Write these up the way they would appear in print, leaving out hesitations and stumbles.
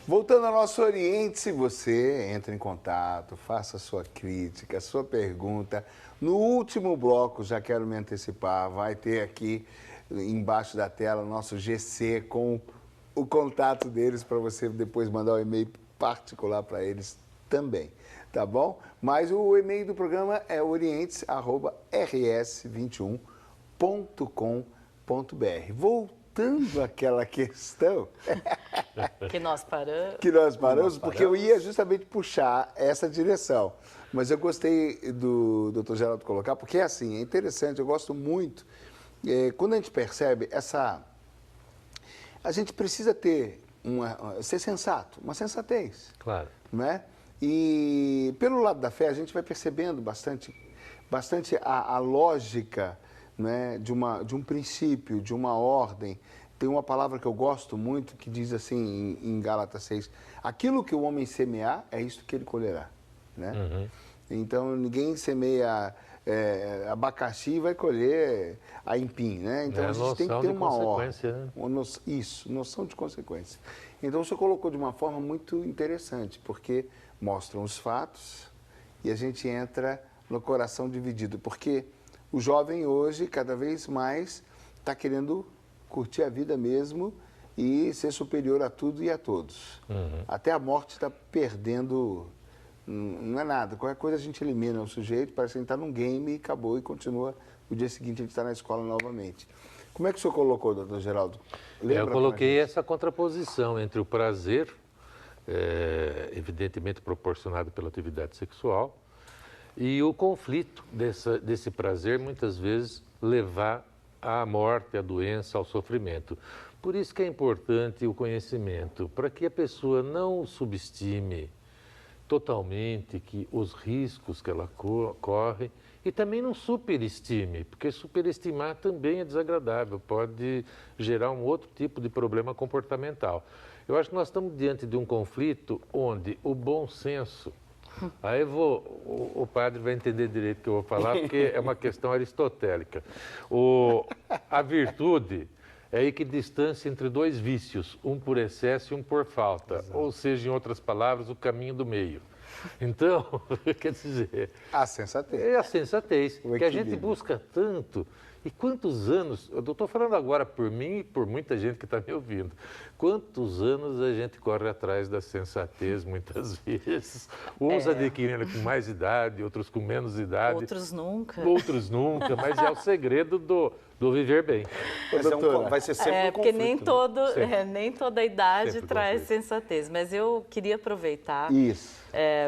Voltando ao nosso Oriente, se você entra em contato, faça sua crítica, sua pergunta. No último bloco, já quero me antecipar, vai ter aqui embaixo da tela o nosso GC com o contato deles para você depois mandar um e-mail particular para eles também, tá bom? Mas o e-mail do programa é orientes@rs21.com.br. Voltando àquela questão Que nós paramos. que nós paramos, porque eu ia justamente puxar essa direção. Mas eu gostei do Dr. Geraldo colocar, porque é assim, é interessante, eu gosto muito. Quando a gente percebe essa... A gente precisa ter ser sensato, uma sensatez. Claro. Né? E pelo lado da fé, a gente vai percebendo bastante a lógica, né, de um princípio, de uma ordem. Tem uma palavra que eu gosto muito que diz assim em Gálatas 6, aquilo que o homem semear é isto que ele colherá. Né? Uhum. Então ninguém semeia abacaxi e vai colher aipim. Né? Então a gente tem que ter uma ordem. Né? Isso, noção de consequência. Então o senhor colocou de uma forma muito interessante, porque mostram os fatos e a gente entra no coração dividido. Porque o jovem hoje, cada vez mais, está querendo curtir a vida mesmo e ser superior a tudo e a todos. Uhum. Até a morte está perdendo, não é nada. Qualquer coisa a gente elimina o sujeito, parece que ele está num game e acabou e continua. O dia seguinte ele está na escola novamente. Como é que o senhor colocou, doutor Geraldo? Eu coloquei essa contraposição entre o prazer, evidentemente proporcionado pela atividade sexual, e o conflito desse prazer, muitas vezes, levar à morte, à doença, ao sofrimento. Por isso que é importante o conhecimento, para que a pessoa não subestime totalmente os riscos que ela corre e também não superestime, porque superestimar também é desagradável, pode gerar um outro tipo de problema comportamental. Eu acho que nós estamos diante de um conflito onde o bom senso... Aí o padre vai entender direito o que eu vou falar, porque é uma questão aristotélica. A virtude é a equidistância entre dois vícios, um por excesso e um por falta. Exato. Ou seja, em outras palavras, o caminho do meio. Então, quer dizer... A sensatez. É a sensatez, que a gente busca tanto. E quantos anos, eu estou falando agora por mim e por muita gente que está me ouvindo, quantos anos a gente corre atrás da sensatez muitas vezes, uns adquirindo com mais idade, outros com menos idade. Outros nunca. Outros nunca, mas é o segredo do viver bem. Vai ser sempre um porque conflito, nem toda idade sempre traz conflito. Sensatez, mas eu queria aproveitar, Isso.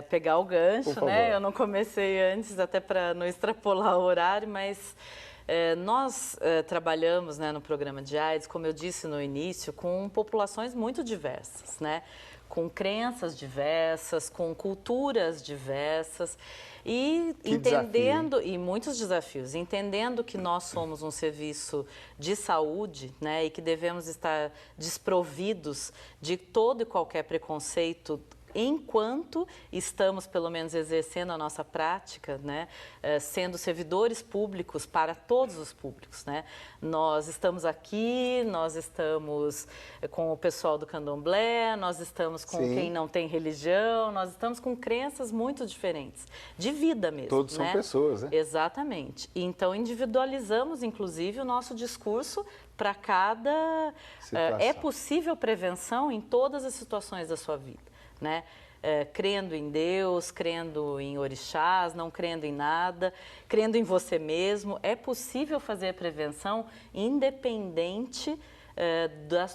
Pegar o gancho, Por né? favor. Eu não comecei antes, até para não extrapolar o horário, mas... nós trabalhamos, né, no programa de AIDS, como eu disse no início, com populações muito diversas, né? Com crenças diversas, com culturas diversas e entendendo, e muitos desafios, entendendo que nós somos um serviço de saúde, né, e que devemos estar desprovidos de todo e qualquer preconceito enquanto estamos, pelo menos, exercendo a nossa prática, né, sendo servidores públicos para todos os públicos, né? Nós estamos aqui, nós estamos com o pessoal do candomblé, nós estamos com quem não tem religião, nós estamos com crenças muito diferentes, de vida mesmo. Todos são pessoas, né? Exatamente. Então, individualizamos, inclusive, o nosso discurso para cada... é possível prevenção em todas as situações da sua vida. Né? Crendo em Deus, crendo em orixás, não crendo em nada, crendo em você mesmo. É possível fazer a prevenção independente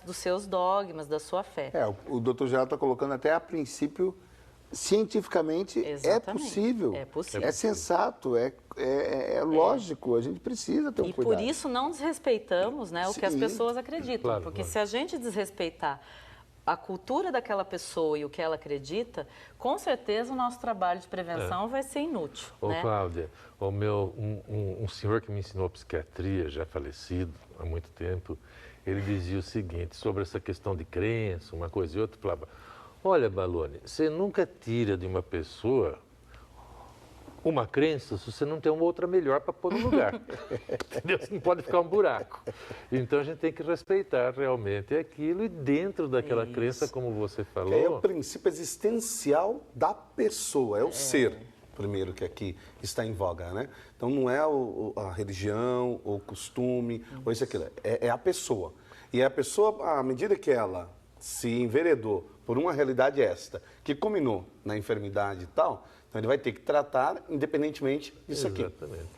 dos seus dogmas, da sua fé. O doutor Geraldo está colocando até a princípio, cientificamente, é possível. É possível. É sensato, é lógico, a gente precisa ter um cuidado. E por isso não desrespeitamos, né, o que as pessoas acreditam. Claro, porque se a gente desrespeitar a cultura daquela pessoa e o que ela acredita, com certeza o nosso trabalho de prevenção vai ser inútil. Né? Cláudia, um senhor que me ensinou psiquiatria, já falecido há muito tempo, ele dizia o seguinte, sobre essa questão de crença, uma coisa e outra, falava, olha, Baloni, você nunca tira de uma pessoa uma crença se você não tem uma outra melhor para pôr no lugar. Entendeu? Não pode ficar um buraco. Então a gente tem que respeitar realmente aquilo e dentro daquela crença, como você falou... Que é o princípio existencial da pessoa, é o ser, primeiro, que aqui está em voga, né? Então não é a religião, ou o costume, ou isso e aquilo, é a pessoa. E a pessoa, à medida que ela se enveredou por uma realidade esta, que culminou na enfermidade e tal... Então, ele vai ter que tratar independentemente disso aqui.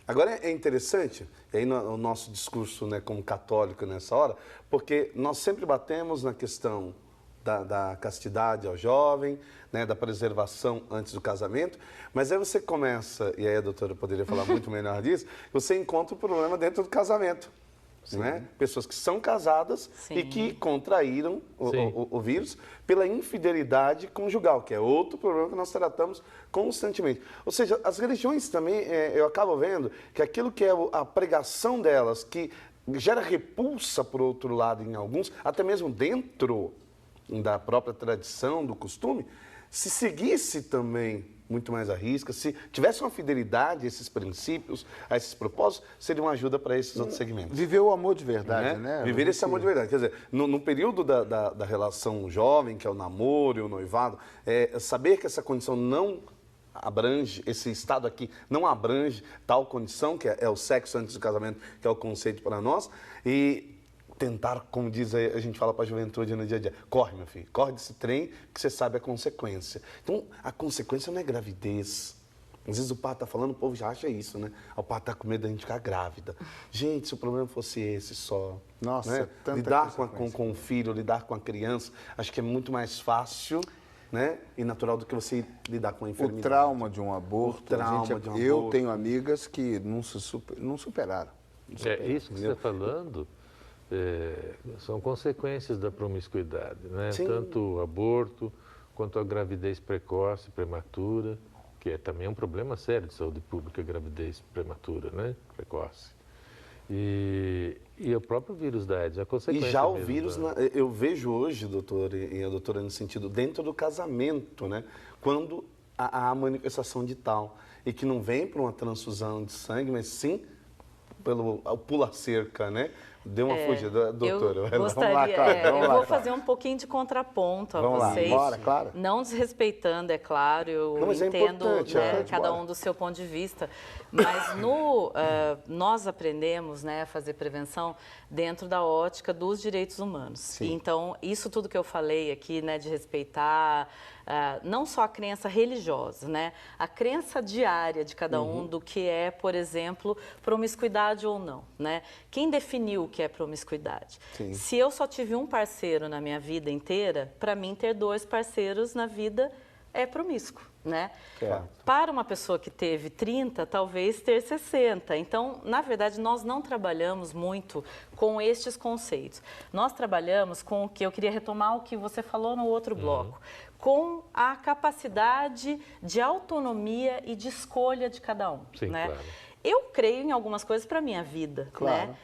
Agora, é interessante, e aí o nosso discurso, né, como católico nessa hora, porque nós sempre batemos na questão da castidade ao jovem, né, da preservação antes do casamento, mas aí você começa, e aí a doutora poderia falar muito melhor disso, você encontra o problema dentro do casamento. Né? Pessoas que são casadas e que contraíram o vírus pela infidelidade conjugal, que é outro problema que nós tratamos constantemente. Ou seja, as religiões também, eu acabo vendo que aquilo que é a pregação delas, que gera repulsa, por outro lado, em alguns, até mesmo dentro da própria tradição, do costume, se seguisse também muito mais à risca, se tivesse uma fidelidade a esses princípios, a esses propósitos, seria uma ajuda para esses outros segmentos. Viver o amor de verdade, né? Viver esse amor de verdade. Quer dizer, no período da relação jovem, que é o namoro e o noivado, saber que essa condição não abrange, esse estado aqui não abrange tal condição, que é o sexo antes do casamento, que é o conceito para nós, e tentar, como diz a gente fala para a juventude no dia a dia, corre, meu filho, corre desse trem que você sabe a consequência. Então, a consequência não é gravidez. Às vezes o pai está falando, o povo já acha isso, né? O pai está com medo da gente ficar grávida. Gente, se o problema fosse esse só... Nossa, né? Lidar com o filho, lidar com a criança, acho que é muito mais fácil, né, e natural do que você lidar com a enfermidade. O trauma de um aborto. Eu tenho amigas que não superaram. Isso que você está falando... são consequências da promiscuidade, né? Tanto o aborto quanto a gravidez precoce, prematura, que também é um problema sério de saúde pública, a gravidez prematura, né? Precoce. E o próprio vírus da AIDS, a consequência. E já o vírus, eu vejo hoje, doutor, e a doutora, no sentido, dentro do casamento, né? Quando há a manifestação de tal, e que não vem por uma transfusão de sangue, mas sim pelo pula-cerca, né? Deu uma fugida, doutora. Eu gostaria, eu vou fazer um pouquinho de contraponto a vocês. Bora, claro. Não desrespeitando, é claro, eu entendo, né, cada um do seu ponto de vista, mas nós aprendemos, né, a fazer prevenção dentro da ótica dos direitos humanos. Então, isso tudo que eu falei aqui, né, de respeitar, não só a crença religiosa, né, a crença diária de cada um do que é, por exemplo, promiscuidade ou não, né? Quem definiu o que é promiscuidade? Se eu só tive um parceiro na minha vida inteira, para mim ter 2 parceiros na vida é promíscuo, né? Para uma pessoa que teve 30, talvez ter 60. Então, na verdade, nós não trabalhamos muito com estes conceitos. Nós trabalhamos com o que eu queria retomar o que você falou no outro bloco, com a capacidade de autonomia e de escolha de cada um, né? Claro. Eu creio em algumas coisas para a minha vida, né?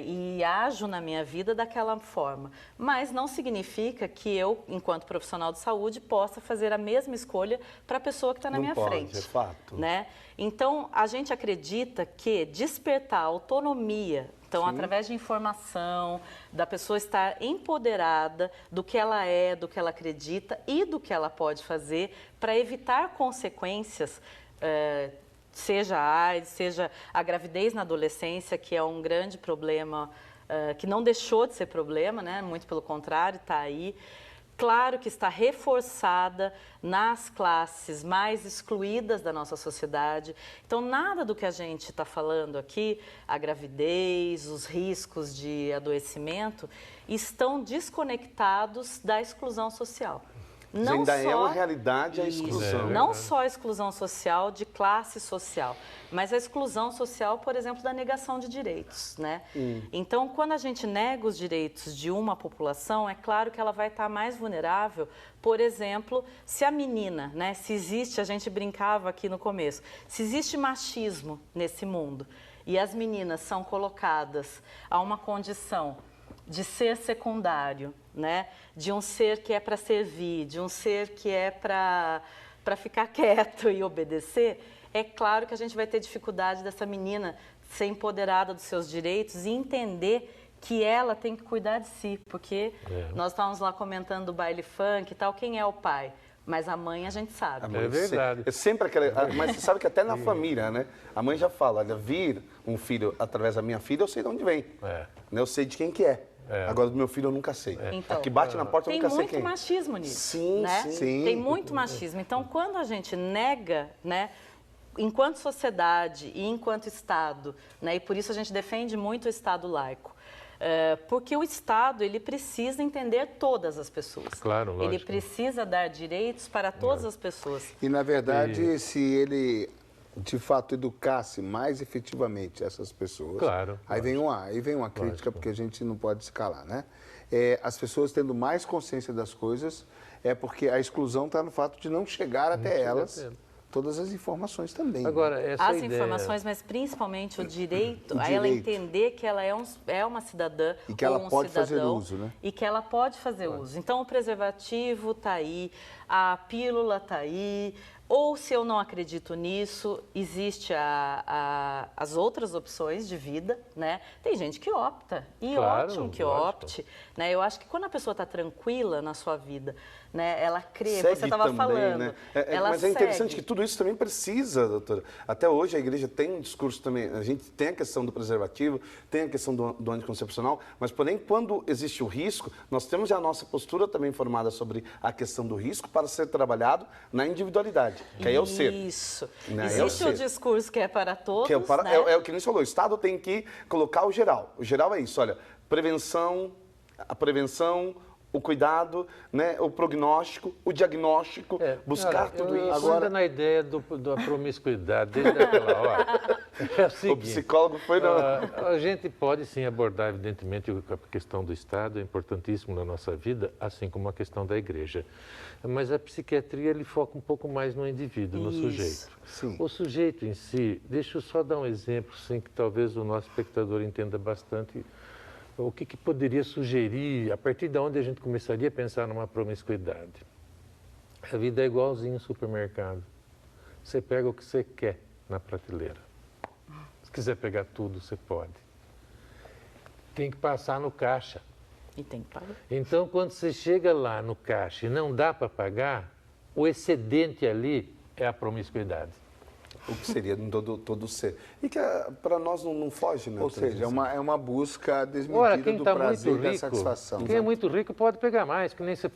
E ajo na minha vida daquela forma. Mas não significa que eu, enquanto profissional de saúde, possa fazer a mesma escolha para a pessoa que está na minha frente. É fato. Né? Então, a gente acredita que despertar a autonomia, então, através de informação, da pessoa estar empoderada do que ela é, do que ela acredita e do que ela pode fazer para evitar consequências, seja a AIDS, seja a gravidez na adolescência, que é um grande problema, que não deixou de ser problema, né? Muito pelo contrário, está aí. Claro que está reforçada nas classes mais excluídas da nossa sociedade. Então, nada do que a gente está falando aqui, a gravidez, os riscos de adoecimento, estão desconectados da exclusão social. Não ainda é uma realidade a exclusão. Não só a exclusão social de classe social, mas a exclusão social, por exemplo, da negação de direitos, né? Então, quando a gente nega os direitos de uma população, é claro que ela vai estar mais vulnerável. Por exemplo, se a menina, né, se existe, a gente brincava aqui no começo, se existe machismo nesse mundo e as meninas são colocadas a uma condição de ser secundário, né? De um ser que é para servir, de um ser que é para ficar quieto e obedecer, é claro que a gente vai ter dificuldade dessa menina ser empoderada dos seus direitos e entender que ela tem que cuidar de si, porque nós estávamos lá comentando do baile funk e tal, quem é o pai? Mas a mãe a gente sabe. É verdade. É sempre aquela. Mas você sabe que até na família, né? A mãe já fala, olha, vir um filho através da minha filha, eu sei de onde vem. Eu sei de quem que é. Agora, do meu filho, eu nunca sei. Então, Aqui bate na porta, eu nunca sei quem. Tem muito machismo nisso. Sim, né? sim. Tem muito machismo. Então, quando a gente nega, né, enquanto sociedade e enquanto Estado, né, e por isso a gente defende muito o Estado laico, porque o Estado, ele precisa entender todas as pessoas. Claro, lógico. Ele precisa dar direitos para todas as pessoas. E, na verdade, se ele, de fato, educasse mais efetivamente essas pessoas... Claro. Aí vem uma crítica, porque a gente não pode se calar, né? As pessoas tendo mais consciência das coisas, é porque a exclusão está no fato de não chegar até elas... Todas as informações também. Agora, né? essa As ideia... informações, mas principalmente o direito, a ela entender que ela é uma cidadã e que ela ou um pode cidadão, fazer uso, né? E que ela pode fazer uso. Então, o preservativo está aí, a pílula está aí, ou se eu não acredito nisso, existe as outras opções de vida, né? Tem gente que opta, e ótimo que opte. Né? Eu acho que quando a pessoa está tranquila na sua vida, né? Ela crê, segue você estava falando. Né? Mas é interessante que tudo isso também precisa, doutora. Até hoje a igreja tem um discurso também, a gente tem a questão do preservativo, tem a questão do anticoncepcional, mas porém quando existe o risco, nós temos já a nossa postura também formada sobre a questão do risco para ser trabalhado na individualidade, que aí é o ser. Isso. Né? Existe o discurso que é para todos, que né? é o que a gente falou, o Estado tem que colocar o geral. O geral é isso, olha, a prevenção, o cuidado, né, o prognóstico, o diagnóstico, buscar tudo isso. Agora, na ideia da promiscuidade, desde aquela hora, é o seguinte... O psicólogo foi... A gente pode, sim, abordar, evidentemente, a questão do Estado, é importantíssimo na nossa vida, assim como a questão da igreja. Mas a psiquiatria, ele foca um pouco mais no indivíduo, no sujeito. Sim. O sujeito em si, deixa eu só dar um exemplo, sim, que talvez o nosso espectador entenda bastante... O que poderia sugerir, a partir de onde a gente começaria a pensar numa promiscuidade? A vida é igualzinho ao supermercado. Você pega o que você quer na prateleira. Se quiser pegar tudo, você pode. Tem que passar no caixa. E tem que pagar. Então, quando você chega lá no caixa e não dá para pagar, o excedente ali é a promiscuidade. O que seria todo ser. E que para nós não foge, né? Ou seja, é uma busca desmedida do prazer e da satisfação. Quem é muito rico pode pegar mais, que nem você...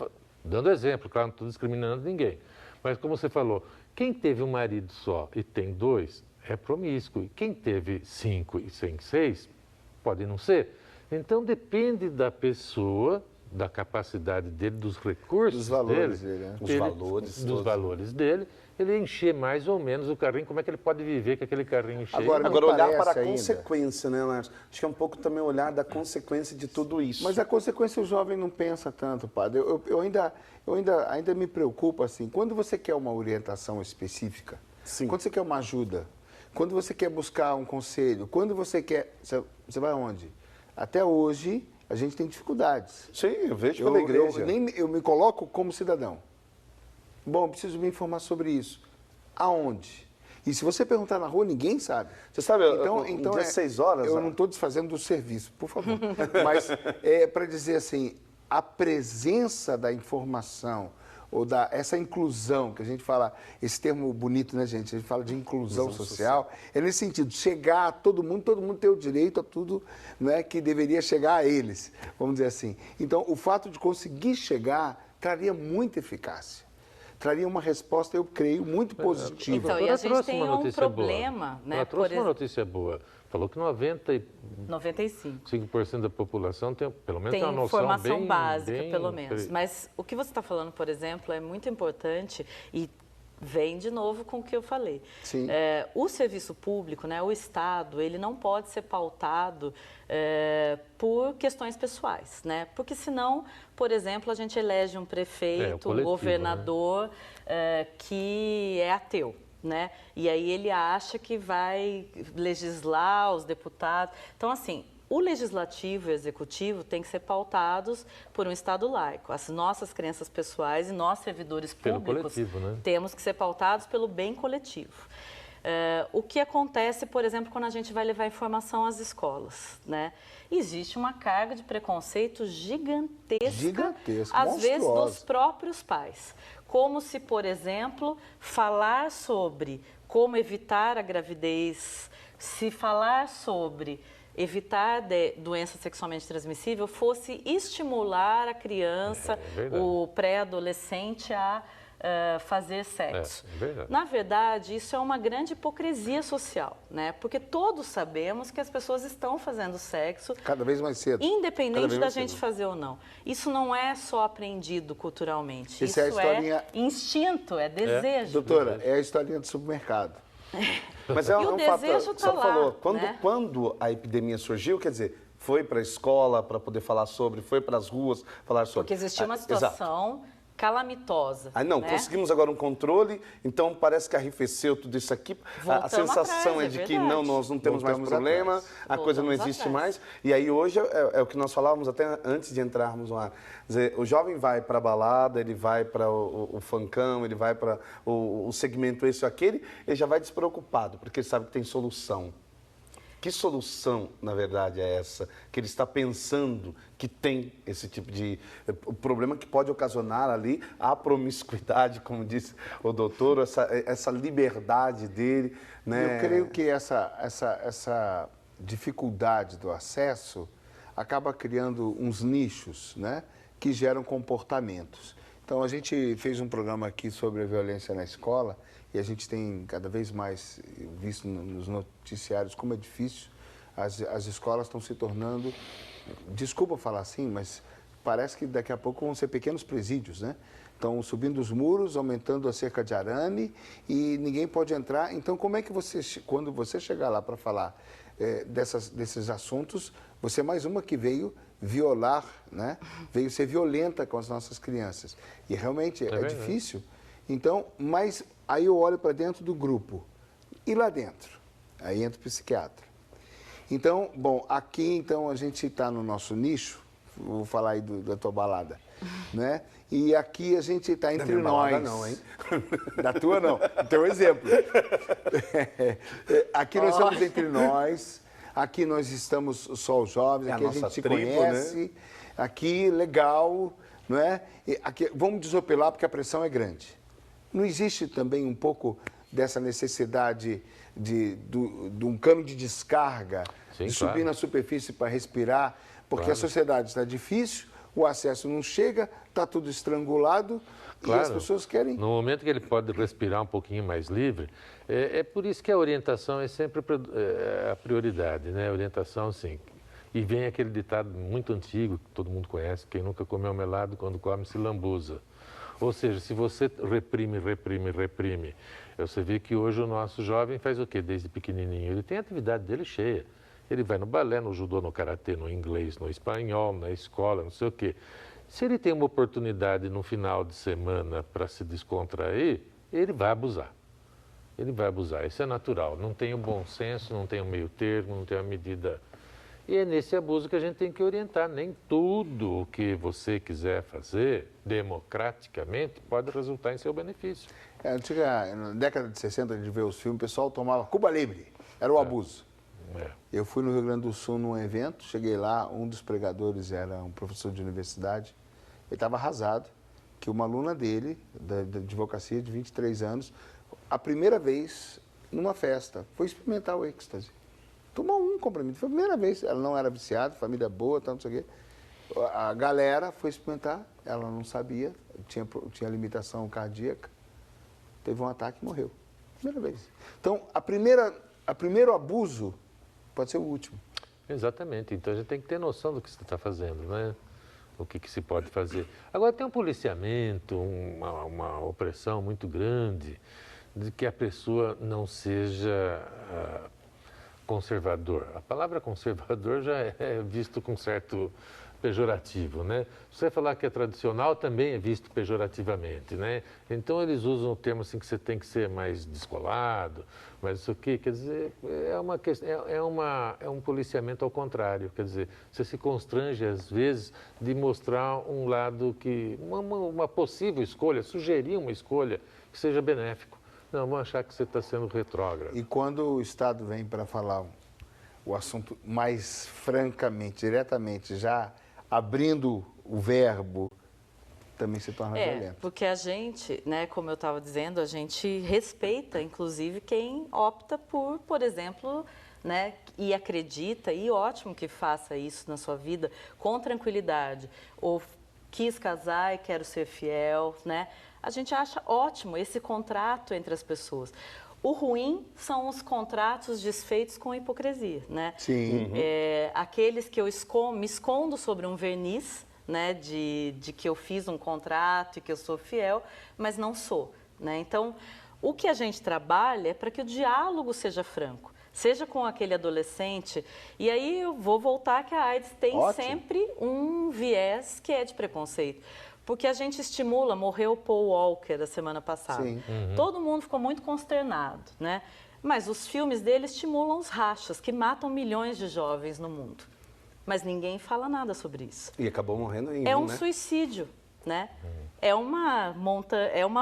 Dando exemplo, claro, não estou discriminando ninguém. Mas como você falou, quem teve um marido só e tem 2, é promíscuo. E quem teve 5 e tem 6, pode não ser. Então depende da pessoa, da capacidade dele, dos recursos dos valores dele. Né? Dos valores dele. Ele encher mais ou menos o carrinho, como é que ele pode viver com aquele carrinho cheio? Agora olhar para a consequência, né, Lárcio? Acho que é um pouco também olhar da consequência de tudo isso. Mas a consequência o jovem não pensa tanto, padre. Eu ainda me preocupo assim, quando você quer uma orientação específica, quando você quer uma ajuda, quando você quer buscar um conselho, quando você quer... Você vai aonde? Até hoje, a gente tem dificuldades. Sim, eu vejo pela igreja. Eu me coloco como cidadão. Bom, preciso me informar sobre isso. Aonde? E se você perguntar na rua, ninguém sabe. Você sabe, então dia 6 horas... Eu não estou desfazendo do serviço, por favor. Mas é para dizer assim, a presença da informação, ou essa inclusão, que a gente fala, esse termo bonito, né, gente? A gente fala de inclusão social. É nesse sentido, chegar a todo mundo ter o direito a tudo, né, que deveria chegar a eles, vamos dizer assim. Então, o fato de conseguir chegar traria muita eficácia. Traria uma resposta, eu creio, muito positiva. Então, e a gente tem um problema, né? Ela trouxe uma notícia boa. Falou que 95% da população tem, pelo menos, tem uma noção informação básica, pelo menos. Mas o que você está falando, por exemplo, é muito importante e vem de novo com o que eu falei. Sim. O serviço público, né, o Estado, ele não pode ser pautado por questões pessoais, né? Porque senão, por exemplo, a gente elege um prefeito, um governador, né, que é ateu. Né? E aí ele acha que vai legislar os deputados. Então, assim, o legislativo e o executivo têm que ser pautados por um Estado laico. As nossas crenças pessoais e nós, servidores públicos, coletivo, né? temos que ser pautados pelo bem coletivo. O que acontece, por exemplo, quando a gente vai levar informação às escolas, né? Existe uma carga de preconceito gigantesca, às vezes dos próprios pais. Como se, por exemplo, falar sobre como evitar a gravidez, se falar sobre evitar doença sexualmente transmissível fosse estimular a criança, o pré-adolescente a fazer sexo. Na verdade, isso é uma grande hipocrisia social, né? Porque todos sabemos que as pessoas estão fazendo sexo cada vez mais cedo, independente da gente fazer ou não. Isso não é só aprendido culturalmente, isso é instinto, é desejo. Doutora, é a historinha do supermercado. Mas e o desejo está lá. Falou, quando a epidemia surgiu, quer dizer, foi para a escola para poder falar sobre, foi para as ruas falar sobre. Porque existia uma situação calamitosa. Conseguimos agora um controle, então parece que arrefeceu tudo isso aqui. A sensação é de que nós não temos mais problema, a coisa não existe mais. E aí hoje é o que nós falávamos até antes de entrarmos lá. Quer dizer, o jovem vai para a balada, ele vai para o funkão, ele vai para o segmento esse ou aquele, ele já vai despreocupado, porque ele sabe que tem solução. Que solução, na verdade, é essa? Que ele está pensando que tem esse tipo de problema que pode ocasionar ali a promiscuidade, como disse o doutor, essa liberdade dele, né? Eu creio que essa dificuldade do acesso acaba criando uns nichos, né, que geram comportamentos. Então, a gente fez um programa aqui sobre a violência na escola e a gente tem cada vez mais visto nos noticiários como é difícil. As escolas estão se tornando, desculpa falar assim, mas parece que daqui a pouco vão ser pequenos presídios, né? Estão subindo os muros, aumentando a cerca de arame e ninguém pode entrar. Então, como é que quando você chegar lá para falar desses assuntos, você é mais uma que veio violar, né? Veio ser violenta com as nossas crianças. E realmente é difícil. Então, mas aí eu olho para dentro do grupo. E lá dentro? Aí entra o psiquiatra. Então, bom, aqui então a gente está no nosso nicho, vou falar aí da tua balada, né? E aqui a gente está entre nós. Da não, hein? Da tua não, do teu exemplo. Aqui nós estamos entre nós, aqui nós estamos só os jovens, aqui a gente se conhece, né? Aqui legal, não é? E aqui, vamos desopilar porque a pressão é grande. Não existe também um pouco dessa necessidade de um cano de descarga, de subir na superfície para respirar, porque a sociedade está difícil, o acesso não chega, está tudo estrangulado e as pessoas querem... No momento que ele pode respirar um pouquinho mais livre, é por isso que a orientação é sempre a prioridade, né? A orientação, sim. E vem aquele ditado muito antigo, que todo mundo conhece, quem nunca comeu melado, quando come se lambuza. Ou seja, se você reprime, você vê que hoje o nosso jovem faz o quê? Desde pequenininho. Ele tem a atividade dele cheia. Ele vai no balé, no judô, no karatê, no inglês, no espanhol, na escola, não sei o quê. Se ele tem uma oportunidade no final de semana para se descontrair, ele vai abusar. Ele vai abusar. Isso é natural. Não tem o bom senso, não tem o meio termo, não tem a medida... E é nesse abuso que a gente tem que orientar. Nem tudo o que você quiser fazer democraticamente pode resultar em seu benefício. Na década de 60, a gente vê os filmes, o pessoal tomava Cuba Libre, era o abuso. Eu fui no Rio Grande do Sul num evento, cheguei lá, um dos pregadores era um professor de universidade, ele estava arrasado, que uma aluna dele, da advocacia de 23 anos, a primeira vez, numa festa, foi experimentar o êxtase. Tomou um comprimido, foi a primeira vez, ela não era viciada, família boa, tal, não sei o quê. A galera foi experimentar, ela não sabia, tinha limitação cardíaca, teve um ataque e morreu. Primeira vez. Então, o primeiro abuso pode ser o último. Exatamente. Então, a gente tem que ter noção do que você está fazendo, né? O que se pode fazer. Agora, tem um policiamento, uma opressão muito grande de que a pessoa não seja conservador. A palavra conservador já é visto com certo pejorativo, né? Se você falar que é tradicional, também é visto pejorativamente, né? Então, eles usam o termo assim que você tem que ser mais descolado, mas isso aqui, quer dizer, é um policiamento ao contrário, quer dizer, você se constrange, às vezes, de mostrar um lado que, uma possível escolha, sugerir uma escolha que seja benéfico. Não, vão achar que você está sendo retrógrado. E quando o Estado vem para falar o assunto mais francamente, diretamente, já abrindo o verbo, também se torna violento. Porque a gente, né, como eu estava dizendo, a gente respeita, inclusive, quem opta por exemplo, né, e acredita, e ótimo que faça isso na sua vida, com tranquilidade, ou quis casar e quero ser fiel, né? A gente acha ótimo esse contrato entre as pessoas. O ruim são os contratos desfeitos com hipocrisia, né? Sim. Aqueles que eu me escondo sobre um verniz, né, de que eu fiz um contrato e que eu sou fiel, mas não sou, né? Então, o que a gente trabalha é para que o diálogo seja franco, seja com aquele adolescente. E aí eu vou voltar que a AIDS tem sempre um viés que é de preconceito. Porque a gente estimula, morreu o Paul Walker a semana passada. Sim. Todo mundo ficou muito consternado, né? Mas os filmes dele estimulam os rachas, que matam milhões de jovens no mundo. Mas ninguém fala nada sobre isso. E acabou morrendo em É um suicídio, né? É uma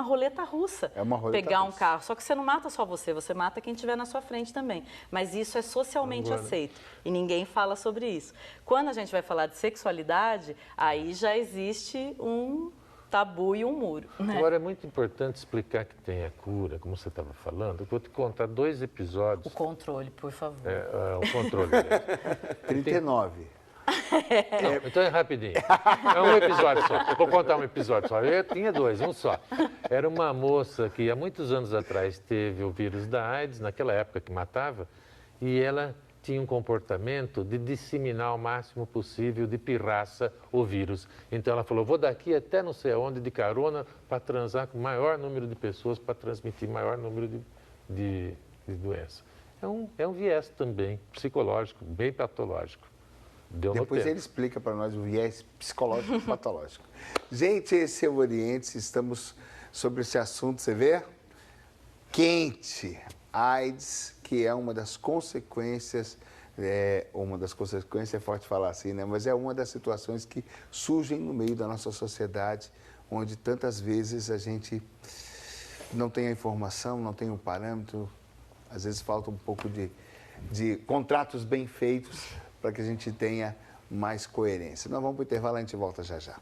roleta russa. É uma roleta pegar russa. um carro. Só que você não mata só você mata quem estiver na sua frente também. Mas isso é socialmente aceito. E ninguém fala sobre isso. Quando a gente vai falar de sexualidade, aí já existe um tabu e um muro. Né? Agora, é muito importante explicar que tem a cura, como você estava falando. Eu vou te contar 2 episódios. O controle, por favor. O controle. 39. Não, então é rapidinho. É um episódio só. Eu vou contar um episódio só. Eu tinha 2, um só. Era uma moça que há muitos anos atrás teve o vírus da AIDS, naquela época que matava, e ela tinha um comportamento de disseminar o máximo possível de pirraça o vírus. Então ela falou, vou daqui até não sei aonde de carona para transar com o maior número de pessoas, para transmitir maior número de doença. É um viés também psicológico, bem patológico. Depois ele explica para nós o viés psicológico patológico. Gente, esse é o Oriente, estamos sobre esse assunto, você vê? Quente, AIDS, que é uma das consequências, é forte falar assim, né? Mas é uma das situações que surgem no meio da nossa sociedade, onde tantas vezes a gente não tem a informação, não tem o parâmetro, às vezes falta um pouco de contratos bem feitos, para que a gente tenha mais coerência. Nós vamos para o intervalo, a gente volta já já.